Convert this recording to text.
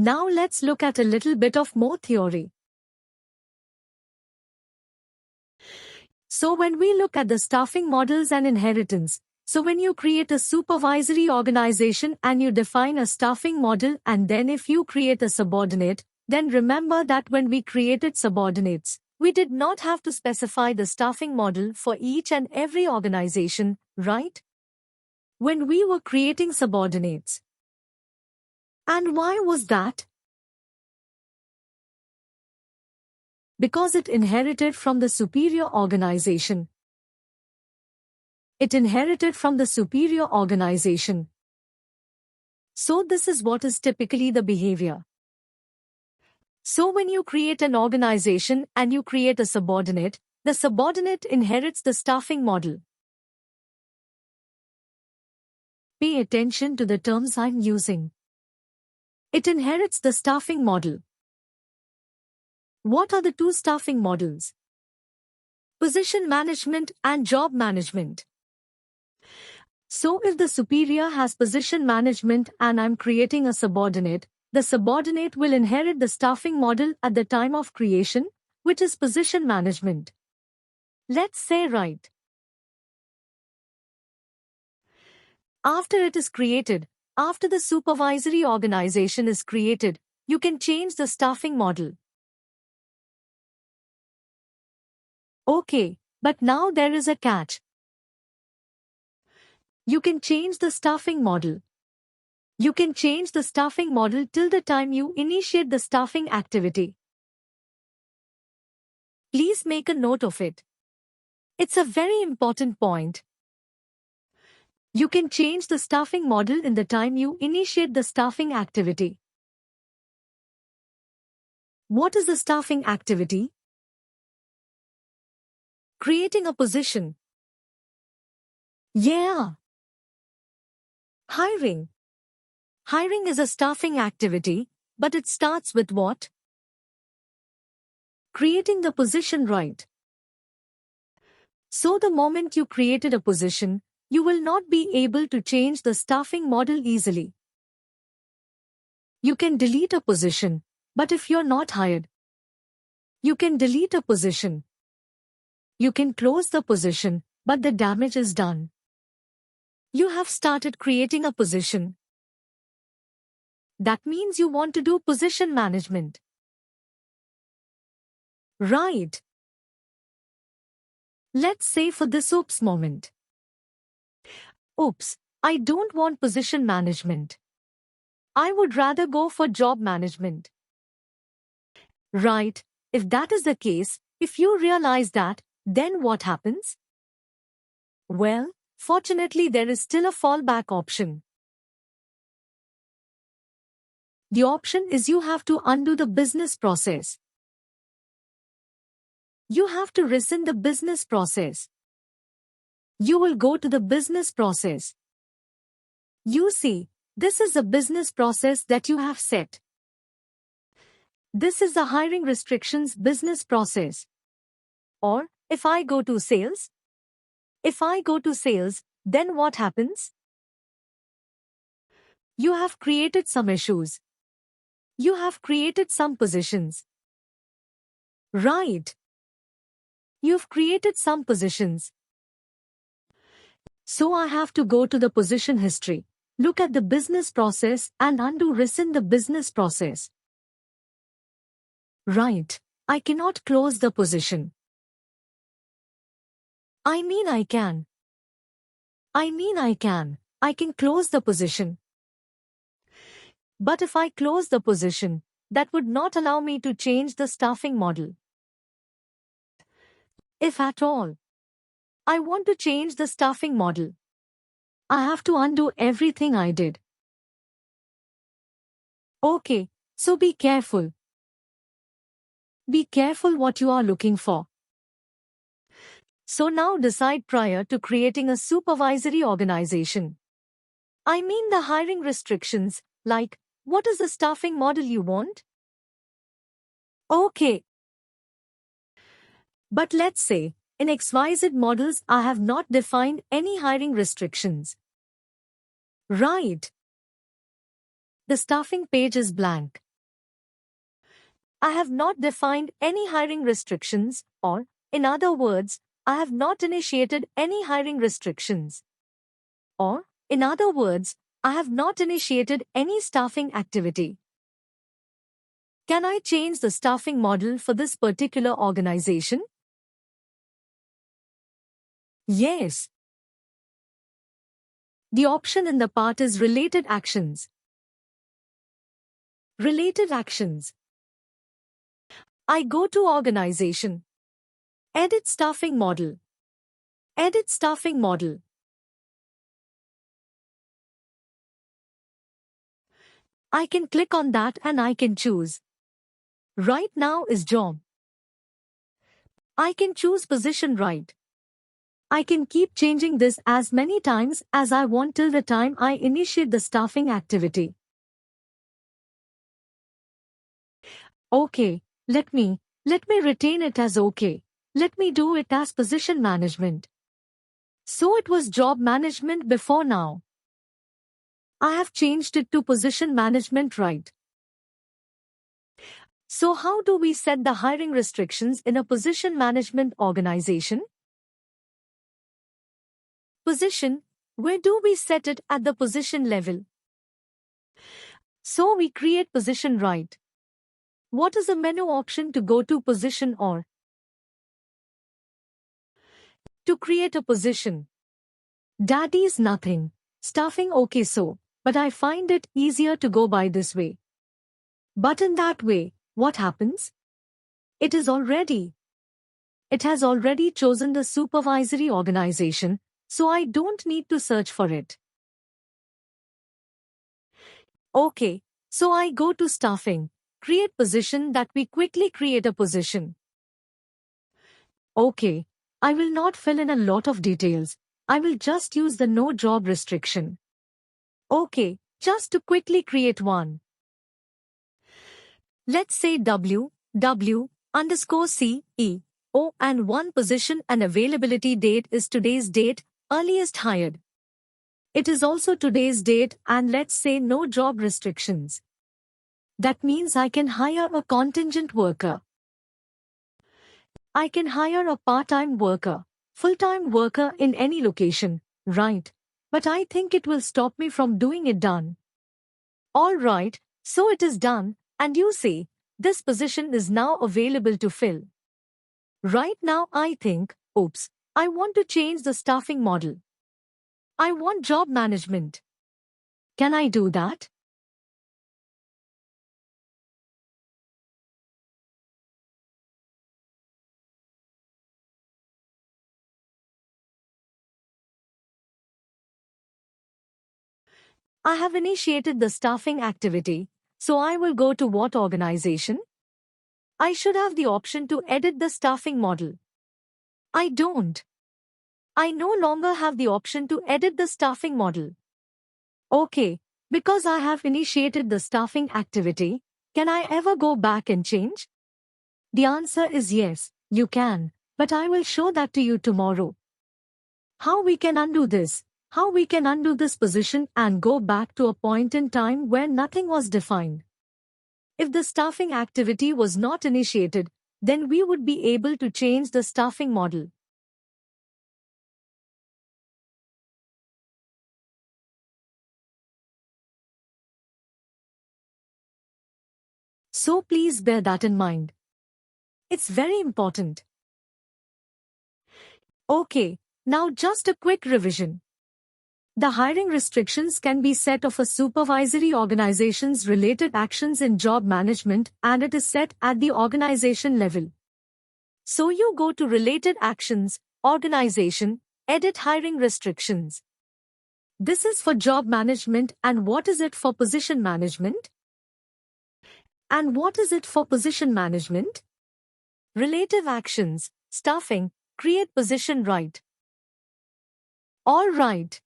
Now let's look at a little bit of more theory. So when we look at the staffing models and inheritance, so when you create a supervisory organization and you define a staffing model, and then if you create a subordinate, then remember that when we created subordinates, we did not have to specify the staffing model for each and every organization, right? When we were creating subordinates. And why was that? Because it inherited from the superior organization. It inherited from the superior organization. So this is what is typically the behavior. So when you create an organization and you create a subordinate, the subordinate inherits the staffing model. Pay attention to the terms I'm using. It inherits the staffing model. What are the two staffing models? Position management and job management. So if the superior has position management and I'm creating a subordinate, the subordinate will inherit the staffing model at the time of creation, which is position management. Let's say right. After it is created, after the supervisory organization is created, you can change the staffing model. Okay, but now there is a catch. You can change the staffing model. You can change the staffing model till the time you initiate the staffing activity. Please make a note of it. It's a very important point. You can change the staffing model in the time you initiate the staffing activity. What is the staffing activity? Creating a position. Yeah. Hiring. Hiring is a staffing activity, but it starts with what? Creating the position, right? So the moment you created a position, you will not be able to change the staffing model easily. You can delete a position, but if you're not hired, you can delete a position. You can close the position, but the damage is done. You have started creating a position. That means you want to do position management. Right. Let's say for this oops moment. Oops, I don't want position management. I would rather go for job management. Right, if that is the case, if you realize that, then what happens? Well, fortunately there is still a fallback option. The option is you have to undo the business process. You have to rescind the business process. You will go to the business process. You see, this is the business process that you have set. This is the hiring restrictions business process. Or, if I go to sales? If I go to sales, then what happens? You have created some issues. You have created some positions. Right. You've created some positions. So I have to go to the position history, look at the business process and undo rescind the business process. Right. I cannot close the position. I mean I can. I can close the position. But if I close the position, that would not allow me to change the staffing model. If at all, I want to change the staffing model, I have to undo everything I did. Okay, so be careful. Be careful what you are looking for. So now decide prior to creating a supervisory organization. I mean the hiring restrictions, like, what is the staffing model you want? Okay. But let's say, in XYZ models I have not defined any hiring restrictions. Right. The staffing page is blank. I have not defined any hiring restrictions, or, in other words, I have not initiated any hiring restrictions. Or, in other words, I have not initiated any staffing activity. Can I change the staffing model for this particular organization? Yes. The option in the part is related actions. Related actions. I go to organization. Edit staffing model. Edit staffing model. I can click on that and I can choose. Right now is job. I can choose position right. I can keep changing this as many times as I want till the time I initiate the staffing activity. Okay, let me retain it as okay. Let me do it as position management. So it was job management before now. I have changed it to position management right. So how do we set the hiring restrictions in a position management organization? Position, where do we set it at the position level? So we create position right. What is the menu option to go to position or? To create a position. That is nothing. Staffing okay so, but I find it easier to go by this way. But in that way, what happens? It has already chosen the supervisory organization, so I don't need to search for it. Okay, so I go to staffing, create position that we quickly create a position. Okay, I will not fill in a lot of details. I will just use the no job restriction. Okay, just to quickly create one. Let's say W_CEO and one position and availability date is today's date, earliest hired. It is also today's date and let's say no job restrictions. That means I can hire a contingent worker. I can hire a part-time worker, full-time worker in any location, right? But I think it will stop me from doing it done. Alright, so it is done, and you say, this position is now available to fill. Right now I think, oops, I want to change the staffing model. I want job management. Can I do that? I have initiated the staffing activity, so I will go to what organization? I should have the option to edit the staffing model. I don't. I no longer have the option to edit the staffing model. Okay, because I have initiated the staffing activity, can I ever go back and change? The answer is yes, you can, but I will show that to you tomorrow. How we can undo this? How we can undo this position and go back to a point in time where nothing was defined. If the staffing activity was not initiated, then we would be able to change the staffing model. So please bear that in mind. It's very important. Okay, now just a quick revision. The hiring restrictions can be set of a supervisory organization's related actions in job management and it is set at the organization level. So you go to related actions, organization, edit hiring restrictions. This is for job management and what is it for position management? And what is it for position management? Relative actions, staffing, create position right. All right.